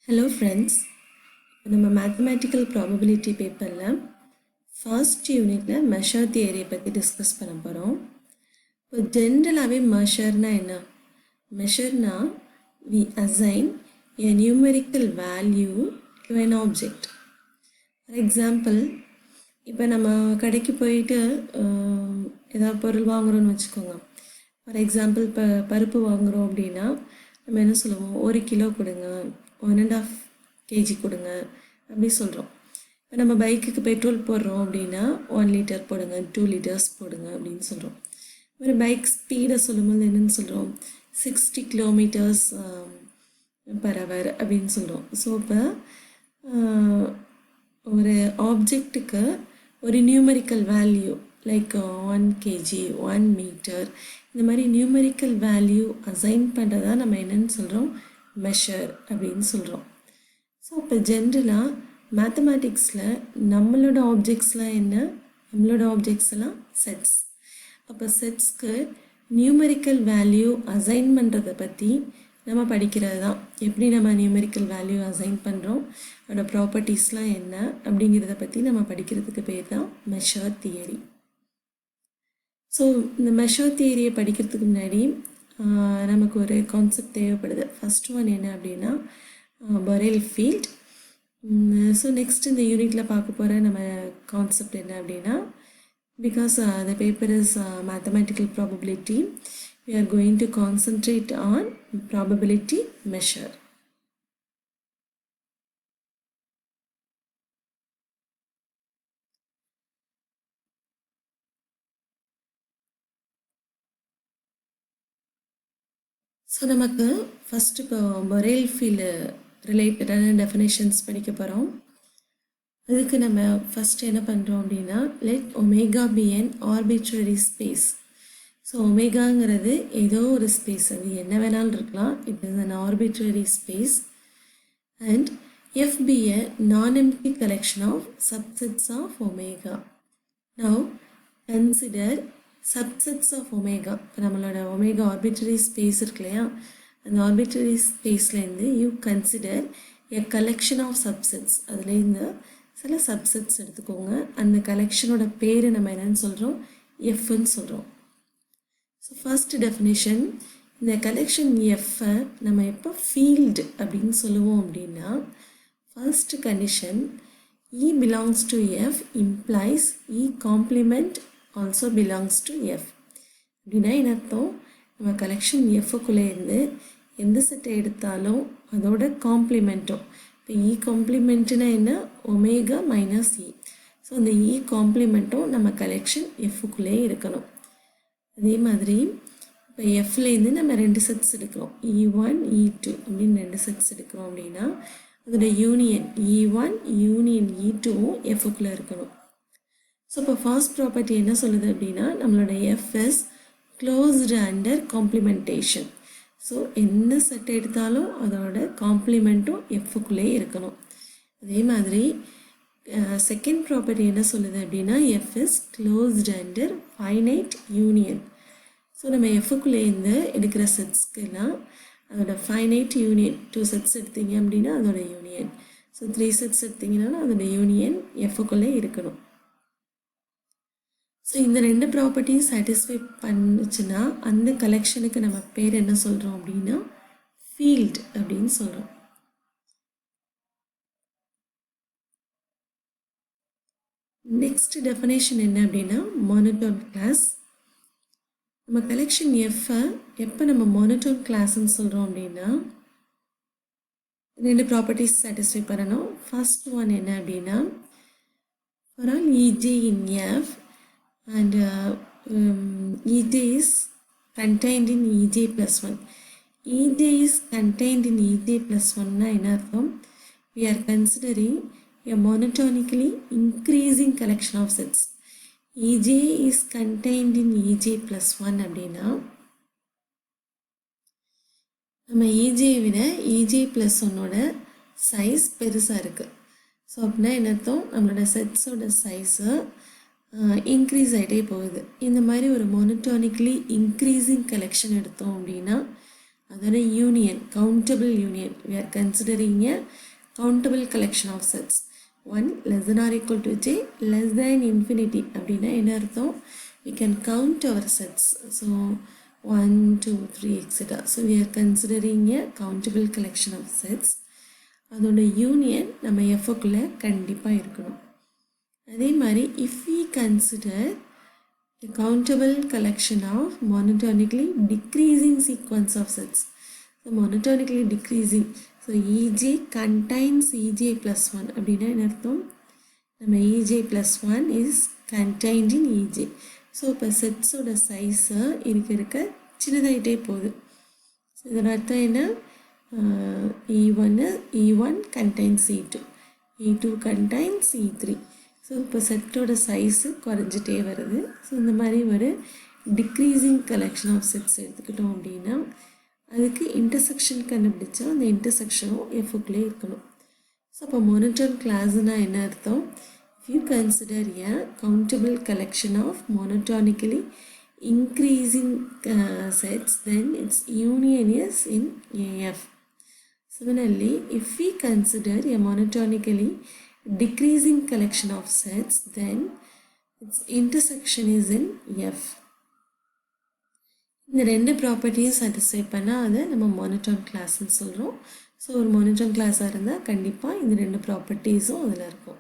Hello friends, நம்ம mathematical probability பேப்பரில் first யூனிட்டில் மெஷர் தியரியை பற்றி டிஸ்கஸ் பண்ண போகிறோம். இப்போ ஜென்ரலாகவே மெஷர்னா என்ன? மெஷர்னா we assign a numerical value to an object. For example, இப்போ நம்ம கடைக்கு போயிட்டு ஏதாவது பொருள் வாங்குகிறோன்னு வச்சுக்கோங்க. ஃபார் எக்ஸாம்பிள் இப்போ பருப்பு வாங்குகிறோம் அப்படின்னா நம்ம என்ன சொல்லுவோம், 1 கிலோ கொடுங்க, 1.5 kg கொடுங்க அப்படி சொல்கிறோம். இப்போ நம்ம பைக்குக்கு பெட்ரோல் போடுறோம் அப்படின்னா 1 லிட்டர் போடுங்க, 2 liters போடுங்க அப்படின்னு சொல்கிறோம். ஒரு பைக் ஸ்பீடை சொல்லும்போது என்னென்னு சொல்கிறோம், 60 kilometers per hour அப்படின்னு சொல்கிறோம். ஸோ இப்போ ஒரு ஆப்ஜெக்ட்டுக்கு ஒரு numerical value like 1 kg, 1 meter இந்த மாதிரி நியூமரிக்கல் வேல்யூ அசைன் பண்ணுறதா நம்ம என்னென்னு சொல்கிறோம், மெஷர் அப்படின்னு சொல்கிறோம். ஸோ இப்போ ஜென்ரலாக மேத்தமேட்டிக்ஸில் நம்மளோட ஆப்ஜெக்ட்ஸ்லாம் என்ன, நம்மளோட ஆப்ஜெக்ட்ஸ் எல்லாம் செட்ஸ். அப்போ செட்ஸ்க்கு நியூமரிக்கல் வேல்யூ அசைன் பண்ணுறதை பற்றி நம்ம படிக்கிறது தான். எப்படி நம்ம நியூமரிக்கல் வேல்யூ அசைன் பண்ணுறோம், அதோட ப்ராப்பர்ட்டிஸ்லாம் என்ன அப்படிங்கிறத பற்றி நம்ம படிக்கிறதுக்கு பேர் தான் மெஷர் தியரி. ஸோ இந்த மெஷர் தியரியை படிக்கிறதுக்கு முன்னாடி நமக்கு ஒரு கான்செப்ட் தேவைப்படுது. ஃபஸ்ட் ஒன் என்ன அப்படின்னா Borel field. ஸோ நெக்ஸ்ட் இந்த யூனிட்டில் பார்க்க போகிற நம்ம கான்செப்ட் என்ன அப்படின்னா, because the paper is mathematical probability, we are going to concentrate on probability measure. So நமக்கு ஃபஸ்ட்டு இப்போ Borel field ரிலேட்டடான டெஃபினேஷன்ஸ் படிக்க போகிறோம். அதுக்கு நம்ம ஃபஸ்ட்டு என்ன பண்ணுறோம் அப்படின்னா, let omega be an arbitrary space. So ஒமேகாங்கிறது ஏதோ ஒரு ஸ்பேஸ், அது என்ன வேணாலும் இருக்கலாம். It is an arbitrary space and F be a non empty collection of subsets of omega. Now consider subsets of omega. இப்போ நம்மளோட ஒமேகா ஆர்பிட்ரரி ஸ்பேஸ் இருக்கு இல்லையா, அந்த ஆர்பிட்ரரி ஸ்பேஸ்லேருந்து you consider a collection of subsets. அதுலேருந்து சில subsets எடுத்துக்கோங்க. அந்த கலெக்ஷனோட பேர் நம்ம என்னன்னு சொல்கிறோம், எஃப்னு சொல்கிறோம். ஸோ ஃபர்ஸ்ட் டெஃபினேஷன், இந்த கலெக்ஷன் எஃப்பை நம்ம எப்போ ஃபீல்டு அப்படின்னு சொல்லுவோம் அப்படின்னா, first condition E belongs to F implies E complement also belongs to F. அப்படின்னா என்ன அர்த்தம், நம்ம கலெக்ஷன் எஃப்க்குள்ளே இருந்து எந்த செட்டை எடுத்தாலும் அதோட காம்ப்ளிமெண்ட்டும், இப்போ இ காம்ப்ளிமெண்ட்டுனா என்ன, ஒமேகா மைனஸ் இ. ஸோ அந்த இ காம்ப்ளிமெண்ட்டும் நம்ம கலெக்ஷன் எஃப்க்குள்ளே இருக்கணும். அதே மாதிரி இப்போ எஃப்லேருந்து நம்ம 2 செட்ஸ் எடுக்கிறோம், E1 E2 அப்படின்னு 2 செட்ஸ் எடுக்கிறோம் அப்படின்னா அதோட யூனியன் E1 யூனியன் E2வும் எஃப்க்குள்ளே இருக்கணும். ஸோ இப்போ ஃபர்ஸ்ட் ப்ராப்பர்ட்டி என்ன சொல்லுது அப்படின்னா, நம்மளோட F is closed under complementation. So என்ன செட் எடுத்தாலும் அதோட காம்ப்ளிமெண்ட்டும் எஃப்க்குள்ளே இருக்கணும். அதே மாதிரி செகண்ட் ப்ராப்பர்ட்டி என்ன சொல்லுது அப்படின்னா, F is closed under finite union. So நம்ம எஃப்க்குள்ளேருந்து எடுக்கிற செட்ஸ்க்கெல்லாம் அதோட ஃபைனைட் யூனியன், 2 செட்ஸ் எடுத்தீங்க அப்படின்னா அதோட யூனியன், ஸோ 3 செட்ஸ் எடுத்தீங்கன்னா அதோட யூனியன் எஃப்க்குள்ளே இருக்கணும். ஸோ இந்த 2 ப்ராப்பர்ட்டியும் சாட்டிஸ்ஃபை பண்ணுச்சுன்னா அந்த கலெக்ஷனுக்கு நம்ம பேர் என்ன சொல்கிறோம் அப்படின்னா ஃபீல்டு அப்படின்னு சொல்கிறோம். நெக்ஸ்ட் டெஃபினேஷன் என்ன அப்படின்னா மோனோடோன் கிளாஸ். நம்ம கலெக்ஷன் எஃப்பை எப்போ நம்ம மோனோடோன் கிளாஸ்ன்னு சொல்கிறோம் அப்படின்னா 2 ப்ராப்பர்ட்டிஸ் சாட்டிஸ்ஃபை பண்ணணும். ஃபர்ஸ்ட் ஒன் என்ன அப்படின்னா, for all EJ in F and EJ is contained in EJ plus 1. EJ is contained in EJ plus 1னா என்ன அர்த்தம், we are considering a monotonically increasing collection of sets. EJ is contained in EJ plus 1 அப்படின்னா நம்ம EJயை விட EJ plus 1ஓட size பெருசாக இருக்குது. So அப்படின்னா என்ன அர்த்தம், நம்மளோட செட்ஸோட சைஸு இன்க்ரீஸ் ஆகிட்டே போகுது. இந்த மாதிரி ஒரு மோனோட்டானிக்லி இன்க்ரீஸிங் கலெக்ஷன் எடுத்தோம் அப்படின்னா அதோட union countable union. we are considering a countable collection of sets. 1 less than or equal to j less than infinity அப்படின்னா என்ன அர்த்தம்? we can count our sets. so 1 2 3 etc. so we are considering a countable collection of sets. அதோட union நம்ம எஃப்க்குள்ளே கண்டிப்பாக இருக்கணும். அதே மாதிரி if we consider a countable collection of monotonically decreasing sequence of sets. So monotonically decreasing. So EJ contains EJ plus 1. அப்படின்னா என்ன அர்த்தம்? நம்ம EJ plus 1 is contained in EJ. So இப்போ செட்ஸோட சைஸை இருக்க சின்னதாகிட்டே போகுது. ஸோ இதோட அர்த்தம் என்ன? E1 contains E2. E2 contains E3. So இப்போ செட்டோட சைஸு குறைஞ்சிட்டே வருது. ஸோ இந்த மாதிரி ஒரு டிக்ரீஸிங் கலெக்ஷன் ஆஃப் செட்ஸ் எடுத்துக்கிட்டோம் அப்படின்னா அதுக்கு இன்டர்செக்ஷன் கண்டுபிடிச்சா அந்த இன்டர்செக்ஷனும் எஃப்க்குள்ளே இருக்கணும். ஸோ அப்போ மோனோட்டோன் கிளாஸ்னால் என்ன அர்த்தம்? If you consider a countable collection of monotonically increasing sets, then its union is in AF. Similarly, if we consider a monotonically decreasing collection of sets, then its intersection is in F. இந்த ரெண்டு ப்ராப்பர்ட்டியும் satisfy பண்ணால் அதை நம்ம monotone கிளாஸ்ன்னு சொல்கிறோம். So ஒரு monotone கிளாஸாக இருந்தால் கண்டிப்பாக இந்த ரெண்டு ப்ராப்பர்ட்டிஸும் அதில் இருக்கும்.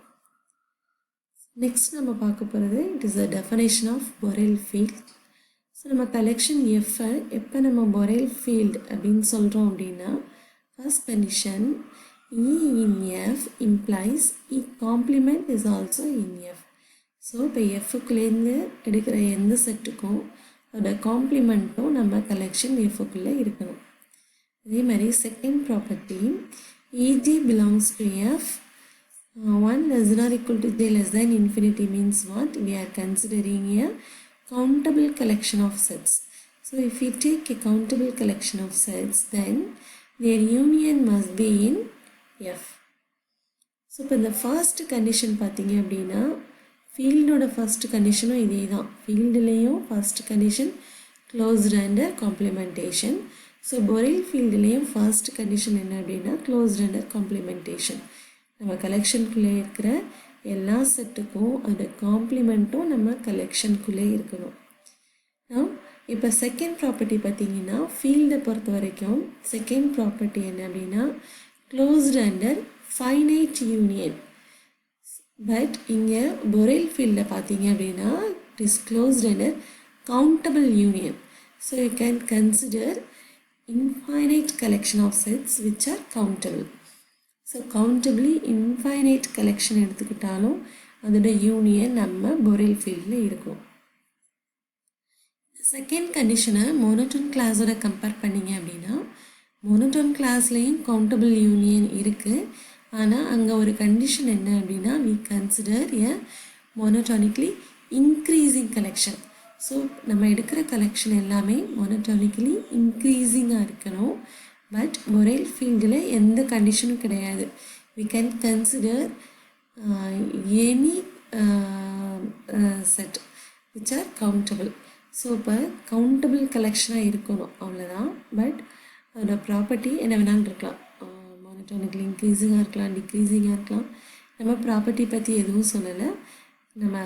நெக்ஸ்ட் நம்ம பார்க்க போகிறது it is a definition of Borel field. So நம்ம கலெக்ஷன் எஃப்ஐ எப்போ நம்ம பொரெல் ஃபீல்டு அப்படின்னு சொல்கிறோம் அப்படின்னா first condition E in F implies E complement is also in F. So இப்போ எஃப்க்குள்ளேருந்து எடுக்கிற எந்த செட்டுக்கும் அதோட காம்ப்ளிமெண்ட்டும் நம்ம கலெக்ஷன் எஃப்க்குள்ளே இருக்கணும். அதே மாதிரி second property EG belongs to F. 1 less than or equal to j less than infinity means what? We are considering a countable collection of sets. So if we take a countable collection of sets, then their union must be in F. So இப்போ இந்த first condition பார்த்தீங்க அப்படின்னா ஃபீல்டோட first கண்டிஷனும் இதே தான். ஃபீல்டுலேயும் first condition closed under complementation. So Borel ஃபீல்டுலேயும் first condition என்ன அப்படின்னா க்ளோஸ்டு அண்டர் காம்ப்ளிமெண்டேஷன். நம்ம கலெக்ஷனுக்குள்ளே இருக்கிற எல்லா செட்டுக்கும் அதோட காம்ப்ளிமெண்ட்டும் நம்ம கலெக்ஷனுக்குள்ளே இருக்கணும். இப்போ செகண்ட் ப்ராப்பர்ட்டி பார்த்தீங்கன்னா ஃபீல்டை பொறுத்த வரைக்கும் செகண்ட் ப்ராப்பர்ட்டி என்ன அப்படின்னா closed under finite union. But இங்கே பொரெல் ஃபீல்டில் பார்த்தீங்க அப்படின்னா it is closed under countable union. So you can consider infinite collection of sets which are countable. So countably infinite collection எடுத்துக்கிட்டாலும் அதோட யூனியன் நம்ம பொரெல் ஃபீல்டில் இருக்கும். செகண்ட் கண்டிஷனை மோனோட்டோன் கிளாஸோட கம்பேர் பண்ணிங்க அப்படின்னா மோனோட்டோன் கிளாஸ்லேயும் கவுண்டபிள் யூனியன் இருக்குது. ஆனால் அங்கே ஒரு கண்டிஷன் என்ன அப்படின்னா we consider a monotonically increasing collection. So நம்ம எடுக்கிற கலெக்ஷன் எல்லாமே மோனோட்டானிக்கலி இன்க்ரீஸிங்காக இருக்கணும். பட் பொரெல் ஃபீல்டில் எந்த கண்டிஷனும் கிடையாது. we can consider any set which are countable. So இப்போ கவுண்டபிள் கலெக்ஷனாக இருக்கணும் அவ்வளோதான். பட் அதோட ப்ராப்பர்ட்டி என்ன வேணாலும் இருக்கலாம். மோனோட்டானிக்கலி இன்க்ரீஸிங்காக இருக்கலாம், டிக்ரீஸிங்காக இருக்கலாம். நம்ம ப்ராப்பர்ட்டி பற்றி எதுவும் சொல்லலை. நம்ம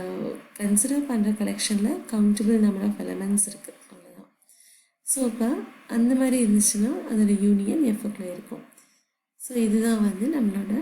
கன்சிடர் பண்ணுற கலெக்ஷனில் கவுண்டபிள் நம்பர் ஆஃப் எலமெண்ட்ஸ் இருக்குது அவ்வளோதான். ஸோ இப்போ அந்த மாதிரி இருந்துச்சுன்னா அதோட யூனியன் எஃப்க்குள்ளே இருக்கும். ஸோ இதுதான் நம்மளோட